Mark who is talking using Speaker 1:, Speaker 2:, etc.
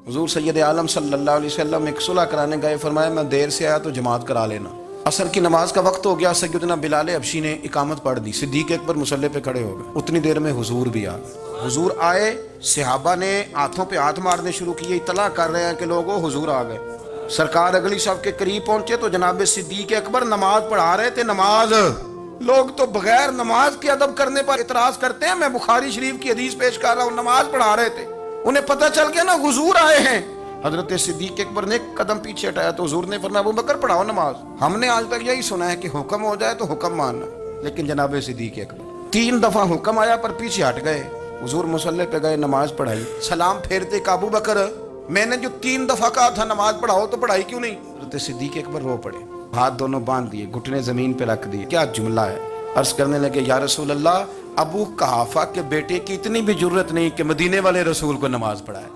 Speaker 1: حضور سید عالم صلی اللہ علیہ وسلم ایک صلح کرانے گئے، فرمایا میں دیر سے آیا تو جماعت کرا لینا۔ عصر کی نماز کا وقت ہو گیا، سیدنا بلال حبشی نے اقامت پڑھ دی، صدیق اکبر مصلی پہ کھڑے ہو گئے، اتنی دیر میں حضور بھی آ گئے۔ حضور آئے، صحابہ نے ہاتھوں پہ ہاتھ مارنے شروع کیے، اطلاع کر رہے ہیں کہ لوگوں حضور آ گئے۔ سرکار اگلی صف کے قریب پہنچے تو جناب صدیق اکبر نماز پڑھا رہے تھے۔ نماز لوگ تو بغیر نماز کے ادب کرنے پر اعتراض کرتے ہیں، میں بخاری شریف کی حدیث پیش کر رہا ہوں، نماز پڑھا رہے تھے، انہیں پتہ چل گیا نا حضور آئے ہیں۔ حضرت صدیق اکبر نے ایک قدم پیچھے ہٹایا تو حضور نے فرمایا ابو بکر پڑھاؤ نماز۔ ہم نے آج تک یہی سنا ہے کہ حکم ہو جائے تو حکم ماننا، لیکن جناب صدیق اکبر 3 دفعہ حکم آیا پر پیچھے ہٹ گئے۔ حضور مصلی پہ گئے، نماز پڑھائی، سلام پھیرتے کہ ابو بکر میں نے جو 3 دفعہ کہا تھا نماز پڑھاؤ تو پڑھائی کیوں نہیں؟ حضرت صدیق اکبر رو پڑے، ہاتھ دونوں باندھ دیے، گھٹنے زمین پہ رکھ دیے۔ کیا جملہ ہے! عرض کرنے لگے یا رسول اللہ، ابو قحافہ کے بیٹے کی اتنی بھی جرت نہیں کہ مدینے والے رسول کو نماز پڑھائے۔